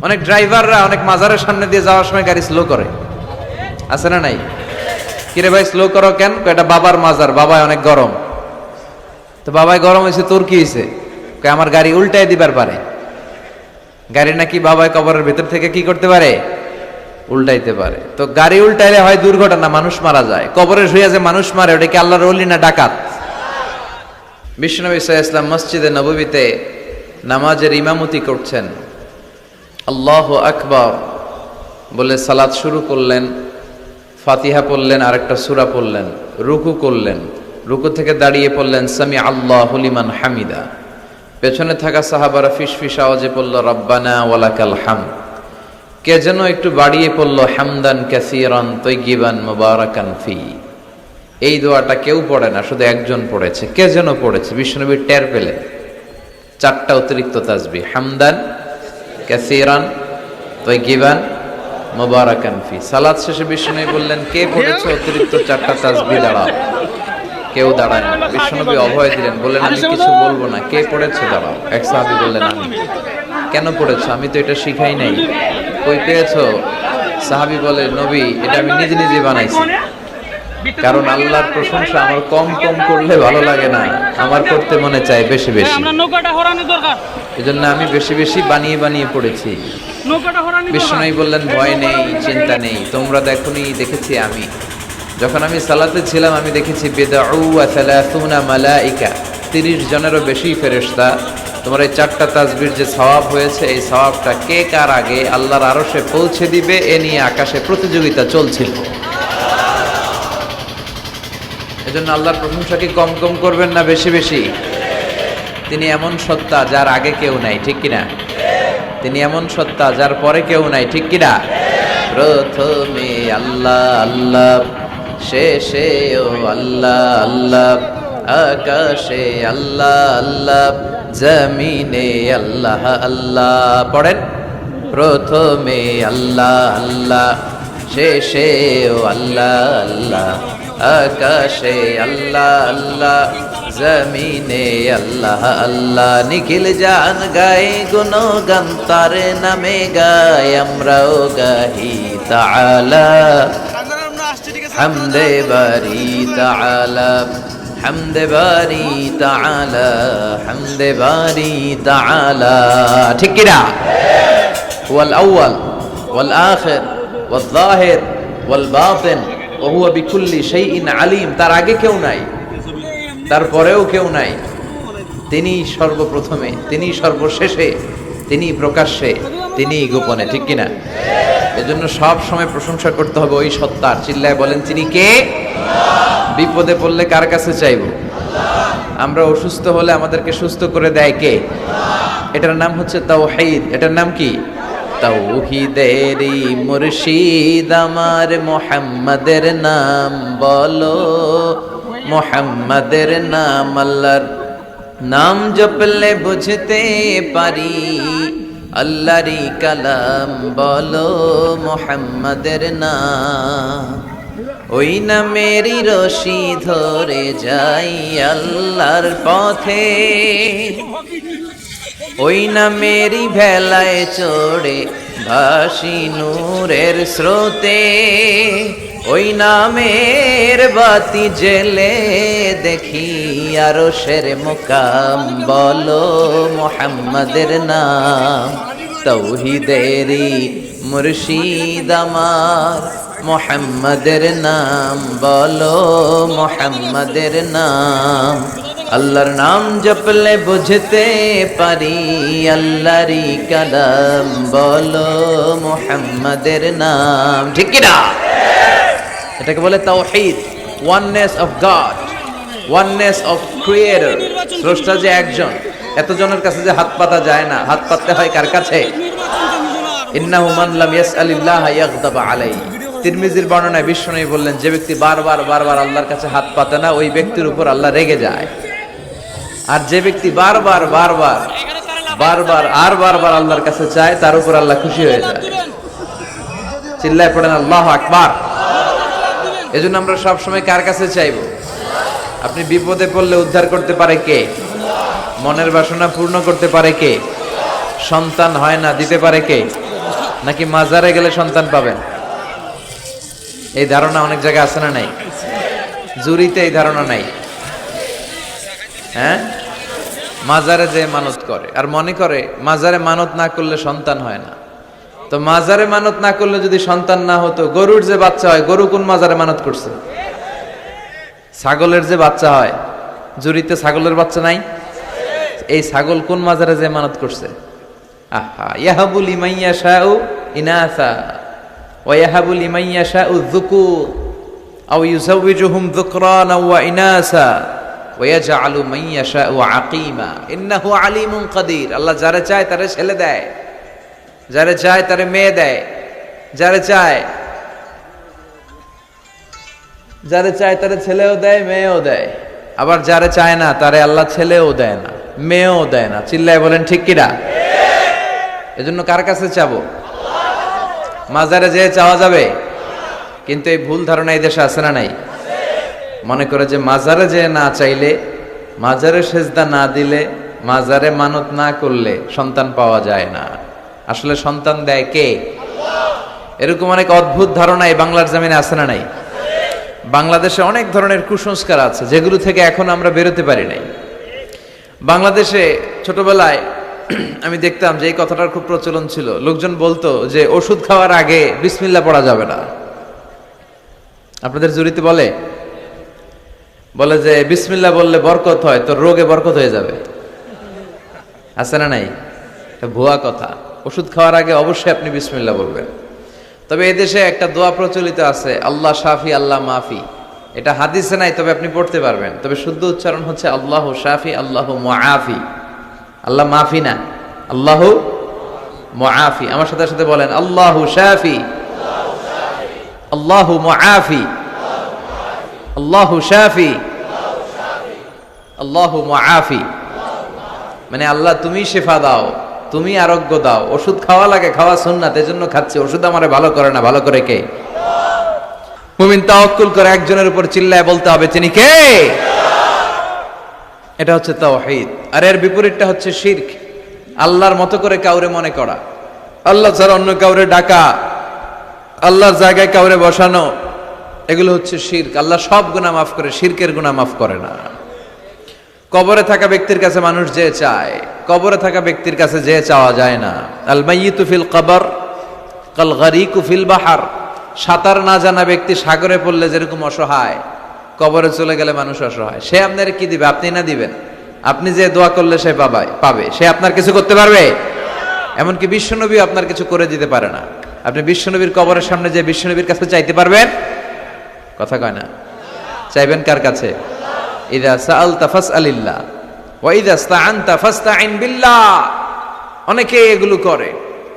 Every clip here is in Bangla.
অনেক ড্রাইভাররা অনেক মাজারের সামনে দিয়ে যাওয়ার সময় গাড়ি স্লো করে, আছে না নাই? কিরে ভাই স্লো করো কেন? এটা বাবার মাজার, বাবায় অনেক গরম। তো বাবায় গরম হয়েছে, তোর কি হয়েছে? আমার গাড়ি উল্টাই দিবার পারে। গাড়ি নাকি বাবায় কবরের ভেতর থেকে কি করতে পারে? উল্টাইতে পারে। তো গাড়ি উল্টাইলে হয় দুর্ঘটনা, মানুষ মারা যায়। কবরে শুয়ে যে মানুষ মারে, ওটা কি আল্লাহর ওলি না ডাকাত? বিশ্বনবী সাল্লাল্লাহু আলাইহি ওয়াসাল্লাম মসজিদে নববীতে নামাজের ইমামতি করছেন। আল্লাহু আকবার বলে সালাত শুরু করলেন, ফাতিহা পড়লেন, আরেকটা সূরা পড়লেন, রুকু করলেন, রুকু থেকে দাঁড়িয়ে পড়লেন সামি আল্লাহু লিমান হামিদা। পেছনে থাকা সাহাবারা ফিসফিস আওয়াজে পড়ল রব্বানা ওয়ালাকাল হামদ। কে যেন একটু বাড়িয়ে পড়ল হামদান কাসীরান তাইয়িবান মুবারাকান ফি। এই দোয়াটা কেউ পড়ে না, শুধু একজন পড়েছে। কে যেন পড়েছে, বিশ্বনবী টের পেলেন। চারটা অতিরিক্ত তাসবিহ, হামদান কাসীরান তাইয়িবান মুবারাকান ফি। সালাত শেষে বিশ্বনবী বললেন, কে পড়েছে অতিরিক্ত চারটা তাসবিহ? দাঁড়াও। কেউ দাঁড়ায় না। বিশ্বনবী অভয় দিলেন, বললেন আমি কিছু বলবো না, কে পড়েছে দাঁড়াও। এক সাহাবী বললেন আমি। কেন পড়েছো? আমি তো এটা শিখাই নাই। কই পেয়েছো? সাহাবী বলে, নবী এটা আমি নিজে নিজে বানাইছি। কারণ আল্লাহর প্রশংসা আমার কম কম করলে ভালো লাগে না, আমার করতে মনে চায় বেশি বেশি। এজন্য আমি বেশি বেশি বানিয়ে বানিয়ে পড়েছি। বিশ্বনবী বললেন, ভয় নেই, চিন্তা নেই, তোমরা দেখোনি, দেখেছি আমি। যখন আমি সালাতে ছিলাম আমি দেখেছি বিদউ ওয়া সালাসুনা মালাইকা, 30 জনেরও বেশি ফেরেশতা তোমার এই চারটা তাসবির যে সওয়াব হয়েছে, এই সওয়াবটা কে কার আগে আল্লাহর আরশে পৌঁছে দিবে এ নিয়ে আকাশে প্রতিযোগিতা চলছিল। এজন্য আল্লাহর প্রশংসা কি কম কম করবেন না বেশি বেশি? তিনি এমন সত্তা যার আগে কেউ নাই, ঠিক কিনা? তিনি এমন সত্তা যার পরে কেউ নাই, ঠিক কিনা? প্রথমে আল্লাহ আল্লাহ, শেষেও আল্লাহ আল্লাহ, আকাশে আল্লাহ আল্লাহ, জমিনে আল্লাহ আল্লাহ। পড়েন, প্রথমে আল্লাহ আল্লাহ, শেষেও আল্লাহ আল্লাহ, আকাশে আল্লাহ আল্লাহ, জমিনে আল্লাহ আল্লাহ। নিখিল জান গায়ে গুণগান, তার নামে গায় আমরাও গাহি তাআলা। হামদে বারি তাআলা, হামদে বারি তাআলা, হামদে বারি তাআলা। ঠিক কি না? ওয়াল আউয়াল ওয়াল আখির ওয়াল যাহির ওয়াল বাতিন ওয়া হুয়া বিকুল্লি শাইইন আলিম। তার আগে কেউ নাই, তারপরেও কেউ নাই। তিনি সর্বপ্রথমে, তিনি সর্বশেষে, তিনি প্রকাশ্যে, তিনি গোপনে, ঠিক কিনা? এজন্য সব সময় প্রশংসা করতে হবে ওই সত্তার। চিল্লায় বলেন, তিনি কে? বিপদে পড়লে কার কাছে চাইব? আমরা অসুস্থ হলে আমাদেরকে সুস্থ করে দেয় কে? এটার নাম হচ্ছে তাওহীদ। এটার নাম কি? তাওহীদেরই মুর্শিদ আমার মুহাম্মাদের নাম বলো, মুহাম্মাদের নাম। আল্লাহর নাম জপলে বুঝতে পারি, আল্লাহরই কালাম বলো, মুহাম্মাদের নাম। ওই নামেরই রশি ধরে যাই আল্লাহর পথে, ওই নামেরই ভেলায় চড়ে ভাসি নূরের স্রোতে, ওই নামের বাতি জেলে দেখি আরশের মুকাম বলো, মুহাম্মাদের নাম। তাওহীদেরই মুর্শিদ আমার মুহাম্মাদের নাম বলো, মুহাম্মাদের নাম। আল্লাহর নাম জপলে বুঝতে পারি, আল্লাহরই কালাম বলো, মুহাম্মাদের নাম। ঠিক কি না? এটাকে বলে তাওহীদ, oneness of God, oneness of creator. স্রষ্টা যে একজন, এতজনের কাছে যে হাত পাতা যায় না, হাত পাততে হয় কার কাছে? ইন্নাহু মান লাম ইয়াসআলিল্লাহ ইয়াগদাব আলাইহি। তিরমিজির বর্ণনায় বিশ্বনবী বললেন, যে ব্যক্তি বারবার বারবার আল্লাহর কাছে হাত পাতে না, ওই ব্যক্তির উপর আল্লাহ রেগে যায়। আর যে ব্যক্তি বারবার বারবার বারবার আর বারবার আল্লাহর কাছে চায়, তার উপর আল্লাহ খুশি হয়ে যায়। চিল্লায় পড়েন আল্লাহু আকবার। এজন্য আমরা সব সময় কার কাছে চাইবো? আপনি বিপদে পড়লে উদ্ধার করতে পারে কে? মনের বাসনা পূর্ণ করতে পারে কে? সন্তান হয় না, দিতে পারে কে? নাকি মাজারে গেলে সন্তান পাবেন? এই ধারণা অনেক জায়গায় আছে না নাই? জুরিতে এই ধারণা নাই। হ্যাঁ, মাজারে যে মানত করে আর মনে করে মাজারে মানত না করলে সন্তান হয় না। তো মাজারে মানত না করলে যদি সন্তান না হতো, গরুর যে বাচ্চা হয়, গরু কোন মাজারে মানত করছে? ছাগলের যে বাচ্চা হয়, জুরিতে ছাগলের বাচ্চা নাই? এই ছাগল কোন মাজারে যে মানত করছে? আহা, ইয়াহাবু লিমান ইয়াশাউ ইনাসা ওয়া ইয়াহাবু লিমান ইয়াশাউ যুকুর আও ইউযাওয়িজুহুম যুকরানা ওয়া ইনাসা ওয়া ইয়াজআলু মান ইয়াশাউ আকিমা ইন্নাহু আলিমুন কাদির। আল্লাহ যারে চায় তারে ছেলে দেয়, যারে চায় তারে মেয়ে দেয়, যারে চায় তারে ছেলেও দেয়, মেয়েও দেয়। আবার যারে চায় না তারে আল্লাহ ছেলেও দেয় না, মেয়েও দেয় না। চিল্লায় বলেন ঠিক কিনা? এজন্য কার কাছে চাবো? মাজারে যেয়ে চাওয়া যাবে? কিন্তু এই ভুল ধারণা এই দেশে আছে না নাই? মনে করে যে মাজারে যেয়ে না চাইলে, মাজারে সেজদা না দিলে, মাজারে মানত না করলে সন্তান পাওয়া যায় না। আসলে সন্তান দেয় কে? এরকম অনেক অদ্ভুত ধারণা এই বাংলার জমিনে আছে না নাই? বাংলাদেশে অনেক ধরনের কুসংস্কার আছে যেগুলো থেকে এখন আমরা বেরোতে পারি নাই। বাংলাদেশে ছোটবেলায় আমি দেখতাম যে এই কথাটার খুব প্রচলন ছিল। লোকজন বলতো যে ওষুধ খাওয়ার আগে বিসমিল্লাহ পড়া যাবে না। আপনাদের জুরিতে বলে যে বিসমিল্লাহ বললে বরকত হয়, তো রোগে বরকত হয়ে যাবে। আছে না নাই? ভুয়া কথা। ওষুধ খাওয়ার আগে অবশ্যই আপনি বিসমিল্লাহ বলবেন। তবে এদেশে একটা দোয়া প্রচলিত আছে, আল্লাহ শাফি আল্লাহ মাফি। এটা হাদিসে নাই, তবে আপনি পড়তে পারবেন। তবে শুদ্ধ উচ্চারণ হচ্ছে আল্লাহ শাফি আল্লাহ মুআফি। আল্লাহ মাফি না, আল্লাহ মুআফি। আমার সাথে সাথে বলেন আল্লাহ শাফি আল্লাহ মুআফি আল্লাহ শাফি আল্লাহ মুআফি। মানে আল্লাহ তুমি শেফা দাও, তুমি আরোগ্য দাও। ওষুধ খাওয়া লাগে, খাওয়া সুন্নাত, এজন্য খাচ্ছি। ওষুধ আমারে ভালো করে না, ভালো করে কে? মুমিন তাওয়াক্কুল করে একজনের উপর চিল্লায় বলতে হবে তিনি কে? এটা হচ্ছে তাওহীদ। আর এর বিপরীতটা হচ্ছে শিরক। আল্লাহর মতো করে কাউরে মনে করা, আল্লাহ ছাড়া অন্য কাউরে ডাকা, আল্লাহর জায়গায় কাউরে বসানো, এগুলো হচ্ছে শিরক। আল্লাহ সব গুনাহ মাফ করে, শিরকের গুনাহ মাফ করে না। কবরে থাকা ব্যক্তির কাছে মানুষ যে চায়, কবরে থাকা ব্যক্তির কাছে যে চাওয়া যায় না। আল মাইয়িতু ফিল কবর কাল গারিকু ফিল বাহার। সাঁতার না জানা ব্যক্তি সাগরে পড়লে যেরকম অসহায়, কবরে চলে গেলে মানুষ অসহায়। সে আপনার কি দিবে? আপনি না দিবেন? আপনি যে দোয়া করলে সে পাবে। সে আপনার কিছু করতে পারবে? এমনকি বিশ্বনবী আপনার কিছু করে দিতে পারে না। আপনি বিশ্বনবীর কবরের সামনে যে বিশ্বনবীর কাছে চাইতে পারবেন? কথা কয় না। চাইবেন কার কাছে? ইযা সাআলতা ফাসআলিল্লাহ ওয়া ইযা ইসতাআনতা ফাসতাইন বিল্লাহ। অনেকে এগুলো করে।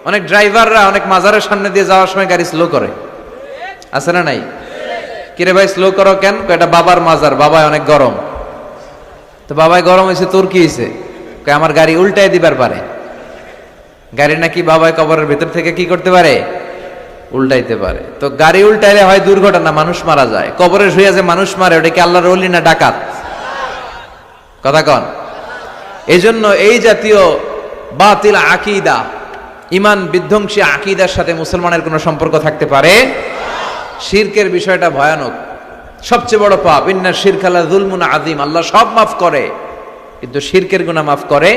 অনেক ড্রাইভাররা অনেক মাজারের সামনে দিয়ে যাওয়ার সময় গাড়ি স্লো করে, আছে না নাই? কিরে ভাই স্লো করো কেন? এটা বাবার মাজার, বাবায় অনেক গরম। তো বাবায় গরম হয়েছে, তোর কি হয়েছে? আমার গাড়ি উল্টায় দিবার পারে। গাড়ি নাকি বাবায় কবরের ভেতর থেকে কি করতে পারে? উল্টাইতে পারে। তো গাড়ি উল্টাইলে হয় দুর্ঘটনা, মানুষ মারা যায়। কবরে শুয়ে যে মানুষ মারে, ওটা কি আল্লাহর ওলি না ডাকাত? কথা কন। এই জন্য এই জাতীয় বাতিল আকীদা, ইমান বিধ্বংসী আকীদার সাথে মুসলমানের কোনো সম্পর্ক থাকতে পারে? শিরকের বিষয়টা ভয়ানক, সবচেয়ে বড় পাপ। ইন্না শিরকা লা যুলমুন আযীম। আল্লাহ সব মাফ করে, কিন্তু শিরকের গুনাহ মাফ করে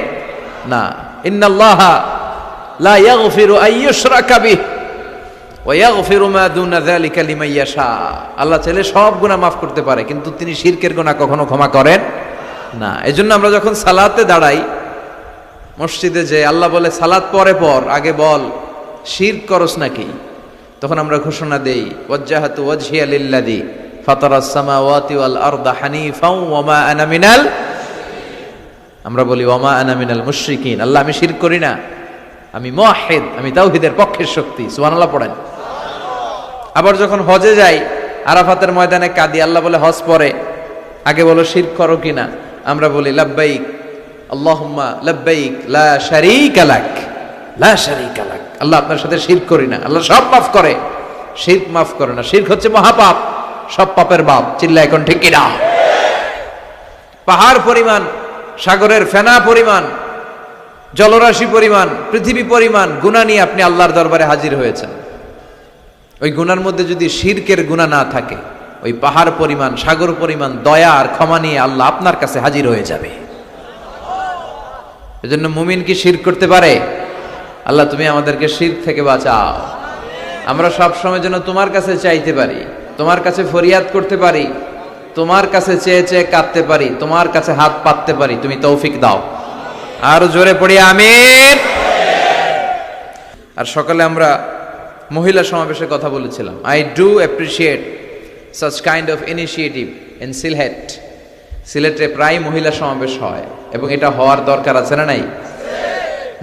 না। ইন্নাল্লাহা লা ইয়াগফিরু আইয়ুশরাকা বিহি ওয়া ইয়াগফিরু মা দুনা যালিকা লিমান ইয়াশা। আল্লাহ চাইলে সব গুনাহ মাফ করতে পারে, কিন্তু তিনি শিরকের গুনাহ কখনো ক্ষমা করেন না। এজন্য আমরা যখন সালাতে দাঁড়াই মসজিদে, যে আল্লাহ বলে সালাত পরে পর, আগে বল শিরক করস নাকি, তখন আমরা ঘোষণা দেই ওয়াজ্জাহাতু ওয়াজহিয়া লিল্লাযী ফাতারাস সামাওয়াতি ওয়াল আরদা হানিফাও ওয়া মা আনা মিনাল, আমরা বলি ওয়া মা আনা মিনাল মুশরিকিন। আল্লাহ আমি শিরক করি না, আমি মুওয়াহহিদ, আমি তাওহীদের পক্ষের শক্তি। সুবহানাল্লাহ পড়েন। আবার যখন হজে যাই, আরাফাতের ময়দানে কাঁদি, আল্লাহ বলে হজ পরে, আগে বলো শিরক করো কিনা, আমরা বলি লাব্বাইক আল্লাহুম্মা লাব্বাইক লা শারীকা লাক, লা শারীকা লাক। আল্লাহ আপনার সাথে শিরক করি না। আল্লাহ সব মাফ করে, শিরক মাফ করে না। শিরক হচ্ছে মহাপাপ, সব পাপের বাপ। চিল্লা এখন ঠিক কিনা? পাহাড় পরিমাণ, সাগরের ফেনা পরিমাণ জলরাশি পরিমাণ, পৃথিবী পরিমাণ গুনাহ নিয়ে আপনি আল্লাহর দরবারে হাজির হয়েছেন। ওই গুনার মধ্যে যদি শিরকের গুনাহ না থাকে, ওই পাহাড় পরিমাণ, সাগর পরিমাণ দয়া আর ক্ষমা নিয়ে আল্লাহ আপনার কাছে হাজির হয়ে যাবে। এজন্য মুমিন কি শিরক করতে পারে? আল্লাহ তুমি আমাদেরকে শিরক থেকে বাঁচাও। আমরা সব সময় যেন তোমার কাছে চাইতে পারি, তোমার কাছে ফরিয়াদ করতে পারি, তোমার কাছে চেয়ে চেয়ে কাঁদতে পারি, তোমার কাছে হাত পাততে পারি। তুমি তৌফিক দাও। আর জোরে পড়ি আমিন। আর সকালে আমরা মহিলা সমাবেশের কথা বলেছিলাম। I do appreciate such kind of initiative in Sylhet. সিলেটে প্রায় মহিলা সমাবেশ হয় এবং এটা হওয়ার দরকার আছে না নাই?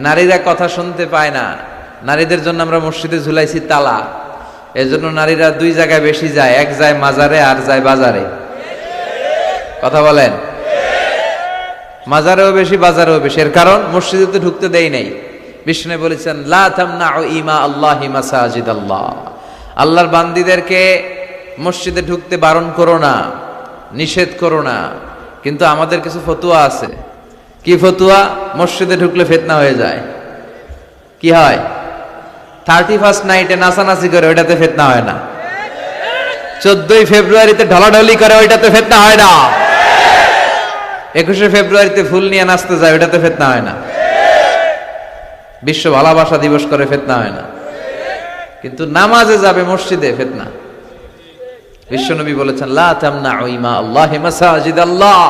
নারীরা কথা শুনতে পায় না, নারীদের জন্য আমরা মসজিদে ঝুলাইছি তালা। এজন্য নারীরা দুই জায়গায় বেশি যায়, এক যায় মাজারে আর যায় বাজারে। কথা বলেন, মাজারেও বেশি বাজারেও বেশি। এর কারণ মসজিদে তো ঢুকতে দেই নাই। বিষ্ণু বলেছেন লা তামনাউ ইমা আল্লাহি মাসাজিদ আল্লাহ, আল্লাহর বান্দীদেরকে মসজিদে ঢুকতে বারণ করো না, নিষেধ করো না। কিন্তু আমাদের কিছু ফতুয়া আছে। কি ফতুয়া? মসজিদে ঢুকলে ফিতনা হয়ে যায়। কি হয়? 31st নাইটে নাচানাচি করে, ওইটাতে ফিতনা হয় না। 14ই ফেব্রুয়ারিতে ঢলাঢলি করে, ওইটাতে ফিতনা হয় না। 21শে ফেব্রুয়ারিতে ফুল নিয়ে নাচতে যায়, ওইটাতে ফিতনা হয় না। বিশ্ব ভালোবাসা দিবস করে, ফিতনা হয় না। কিন্তু নামাজে যাবে মসজিদে, ফিতনা। বিশ্বনবী বলেছেন লা তামনাউ ইমা আল্লাহি মাসাজিদ আল্লাহ,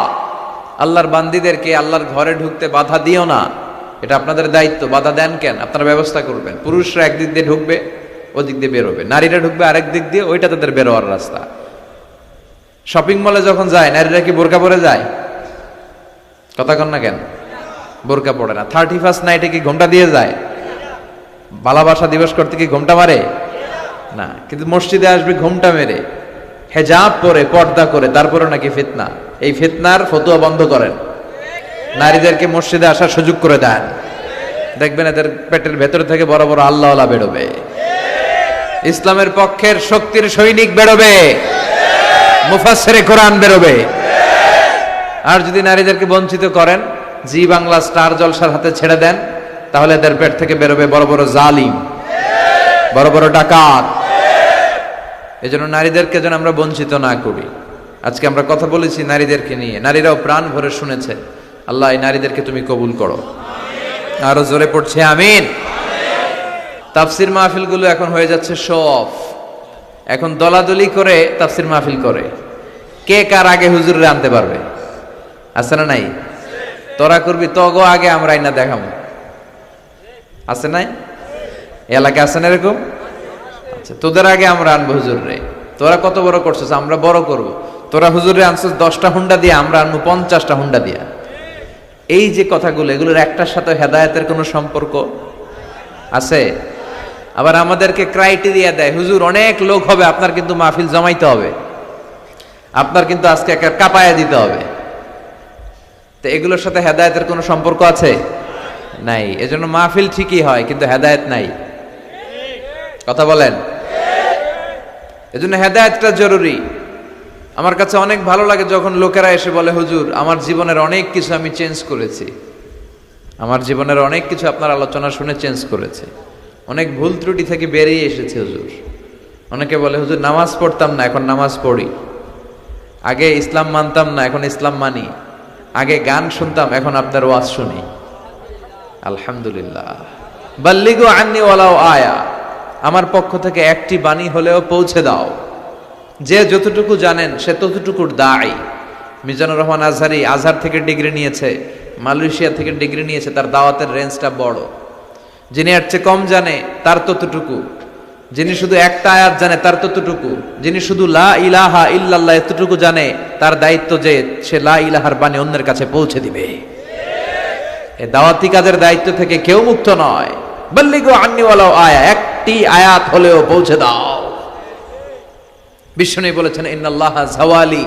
আল্লাহর বান্দীদেরকে আল্লাহর ঘরে ঢুকতে বাধা দিও না। এটা আপনাদের দায়িত্ব। বাধা দেন কেন? আপনারা ব্যবস্থা করবেন। পুরুষরা একদিক দিয়ে ঢুকবে, ওদিক দিয়ে বেরোবে। নারীরা ঢুকবে আরেক দিক দিয়ে, ওইটা তাদের বেরোয়ার রাস্তা। শপিং মলে যখন যায়, নারীরা কি বোরকা পরে যায়? কথা কন না কেন? বোরকা পড়ে না। 31st নাইটে কি ঘোমটা দিয়ে যায়? ভালোবাসা দিবস করতে কি ঘোমটা মারে না? কিন্তু মসজিদে আসবে ঘোমটা মেরে, হেজাব পরে, পর্দা করে, তারপরে নাকি ফিতনা। এই ফিতনার ফতোয়া বন্ধ করেন। নারীদেরকে মসজিদে আসার সুযোগ করে দেন। দেখবেন এদের পেটের ভেতর থেকে বড় বড় আল্লাহওয়ালা বেরোবে, ইসলামের পক্ষের শক্তির সৈনিক বেরোবে, মুফাসসিরে কোরআন বেরোবে। আর যদি নারীদেরকে বঞ্চিত করেন, জি বাংলা স্টার জলসার হাতে ছেড়ে দেন, তাহলে এদের পেট থেকে বেরোবে বড় বড় জালিম, বড় বড় ডাকাত। এজন্য নারীদেরকে যেন আমরা বঞ্চিত না করি। আজকে আমরা কথা বলেছি নারীদেরকে নিয়ে, নারীরাও প্রাণ ভরে শুনেছে। আল্লাহ এই নারীদেরকে তুমি কবুল করো। আরো জোরে পড়ছে আমিন। তাফসির মাহফিলগুলো এখন হয়ে যাচ্ছে শো অফ। এখন দলাদলি করে তাফসির মাহফিল করে, কে কার আগে হুজুরে আনতে পারবে। আছে না নাই? তোরা করবি তগো আগে, আমরা আইনা দেখাবো। আছে নাই? এলাকা আছে না এরকম? আচ্ছা, তোদের আগে আমরা আনবো হুজুরে। তোরা কত বড় করছিস, আমরা বড় করব। তোরা হুজুরে আনছিস 10টা হুন্ডা দিয়ে, আমরা আনবো 50টা হুন্ডা দিয়া। এই যে কথাগুলো, এগুলোর একটার সাথে হেদায়েতের কোনো সম্পর্ক আছে? আবার আমাদেরকে ক্রাইটেরিয়া দেয়, হুজুর অনেক লোক হবে, আপনার কিন্তু মাহফিল জমাইতে হবে, আপনার কিন্তু আজকে একটা কাপায়া দিতে হবে। তো এগুলোর সাথে হেদায়েতের কোনো সম্পর্ক আছে? নাই। এজন্য মাহফিল ঠিকই হয়, কিন্তু হেদায়েত নাই। কথা বলেন। এজন্য হেদায়েতটা জরুরি। আমার কাছে অনেক ভালো লাগে যখন লোকেরা এসে বলে, হুজুর আমার জীবনের অনেক কিছু আমি চেঞ্জ করেছি, আমার জীবনের অনেক কিছু আপনার আলোচনা শুনে চেঞ্জ করেছে, অনেক ভুল ত্রুটি থেকে বেরিয়ে এসেছে হুজুর। অনেকে বলে, হুজুর নামাজ পড়তাম না, এখন নামাজ পড়ি। আগে ইসলাম মানতাম না, এখন ইসলাম মানি। আগে গান শুনতাম, এখন আপনার ওয়াজ শুনি। আলহামদুলিল্লাহ। বাল্লিগু আন্নি ওয়ালাউ আয়া, আমার পক্ষ থেকে একটি বাণী হলেও পৌঁছে দাও। যে যতটুকু জানেন সে ততটুকুর দায়ী। মিজানুর রহমান আজহারি আজহার থেকে ডিগ্রি নিয়েছে, মালয়েশিয়া থেকে ডিগ্রি নিয়েছে, তার দাওয়াতের রেঞ্জটা বড়। যিনি এর চেয়ে কম জানে তার ততটুকু, যিনি শুধু একটা আয়াত জানে তার ততটুকু, যিনি শুধু লা ইলাহা ইল্লাল্লাহ এতটুকু জানে, তার দায়িত্ব যে সে লা ইলাহার বাণী অন্যের কাছে পৌঁছে দিবে। এই দাওয়াতি কাজের দায়িত্ব থেকে কেউ মুক্ত নয়। বাল্লিগু আন্নি ওয়ালাউ আয়া, একটি আয়াত হলেও পৌঁছে দাও। বিষ্ণু বলেছেন, ইন্নাল্লাহা যাওয়ালি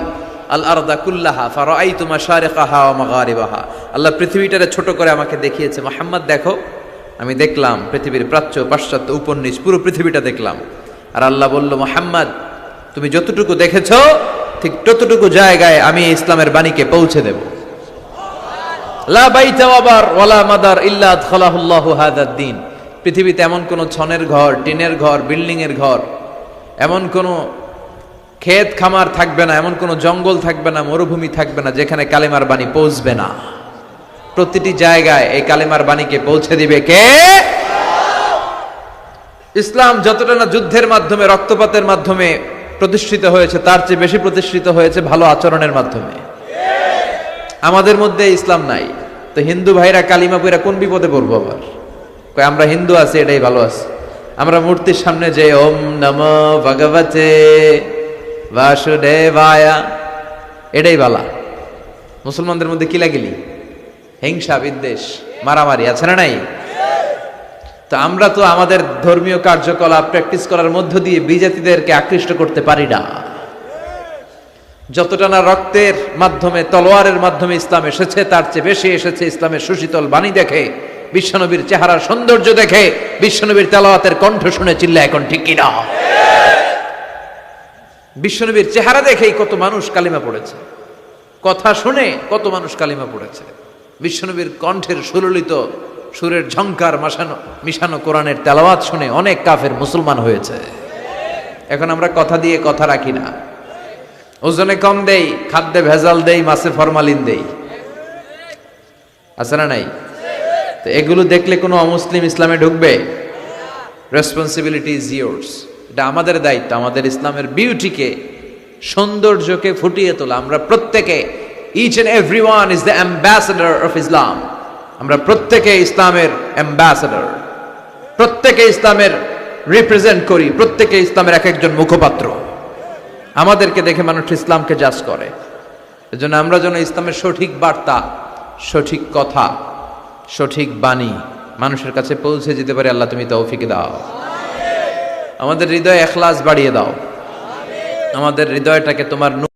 আল আরদা কুল্লাহা ফারাআইতু মাশারিকাহা ওয়া মাগারিবাহা। আল্লাহ পৃথিবীটারে ছোট করে আমাকে দেখিয়েছে, মুহাম্মদ দেখো। আমি দেখলাম পৃথিবীর প্রাচ্য, পাশ্চাত্য, উপর নিচ পুরো পৃথিবীটা দেখলাম। আর আল্লাহ বলল, মুহাম্মদ তুমি যতটুকু দেখেছো ঠিক ততটুকু জায়গায় আমি ইসলামের বাণীকে পৌঁছে দেব। লা বাইতা ওয়াবার ওয়ালা মাদার ইল্লা আদখালাহুল্লাহু হাযাদ দ্বীন। পৃথিবীতে এমন কোন ছনের ঘর, টিনের ঘর, বিল্ডিং এর ঘর, এমন কোন ক্ষেত খামার থাকবে না, এমন কোন জঙ্গল থাকবে না, মরুভূমি থাকবে না যেখানে কালেমার বাণী পৌঁছবে না। প্রতিটি জায়গায় এই কালেমার বাণীকে পৌঁছে দিবে কে? ইসলাম যতটা না যুদ্ধের মাধ্যমে, রক্তপাতের মাধ্যমে প্রতিষ্ঠিত হয়েছে, তার চেয়ে বেশি প্রতিষ্ঠিত হয়েছে ভালো আচরণের মাধ্যমে। আমাদের মধ্যে ইসলাম নাই, তো হিন্দু ভাইরা কালিমা পড়া কোন বিপদে পড়বো আবার? আমরা হিন্দু আছি, এটাই ভালো আছে। আমরা মূর্তির সামনে যে ওম নমো ভগবতে বাসুদেবায়া, এটাই বালা। মুসলমানদের মধ্যে কিলাকিলি, হিংসা, বিদ্বেষ, মারামারি আছে না নাই? তো আমরা তো আমাদের ধর্মীয় কার্যকলাপ প্র্যাকটিস করার মধ্য দিয়ে বিজাতিদেরকে আকৃষ্ট করতে পারি না। যতটা না রক্তের মাধ্যমে, তলোয়ারের মাধ্যমে ইসলাম এসেছে, তার চেয়ে বেশি এসেছে ইসলামের সুশীতল বাণী দেখে, বিশ্বনবীর চেহারার সৌন্দর্য দেখে, বিশ্বনবীর তেলাওয়াতের কণ্ঠ শুনে। চিল্লা এখন ঠিক কিনা? বিশ্বনবীর চেহারা দেখেই কত মানুষ কালিমা পড়েছে, কথা শুনে কত মানুষ কালিমা পড়েছে। বিশ্বনবীর কণ্ঠের সুললিত সুরের ঝংকার মিশানো কোরআনের তেলাওয়াত শুনে অনেক কাফের মুসলমান হয়েছে। এখন আমরা কথা দিয়ে কথা রাখি না, ওজনে কম দেই, খাদ্যে ভেজাল দেই, মাছে ফরমালিন দেই, আছে না নাই? তো এগুলো দেখলে কোনো অমুসলিম ইসলামে ঢুকবে? Responsibility is years. এটা আমাদের দায়িত্ব, আমাদের ইসলামের বিউটিকে, সৌন্দর্যকে ফুটিয়ে তোলা। আমরা প্রত্যেকে, each and everyone is the ambassador of Islam. আমরা প্রত্যেকে ইসলামের অ্যাম্বাসেডর, প্রত্যেকে ইসলামের রিপ্রেজেন্ট করি, প্রত্যেকে ইসলামের এক একজন মুখপাত্র। আমাদেরকে দেখে মানুষ ইসলামকে জাজ করে। এজন্য আমরা যেন ইসলামের সঠিক বার্তা, সঠিক কথা, সঠিক বাণী মানুষের কাছে পৌঁছে যেতে পারে। আল্লাহ তুমি তৌফিক দাও, আমাদের হৃদয়ে ইখলাস বাড়িয়ে দাও, আমাদের হৃদয়টাকে তোমার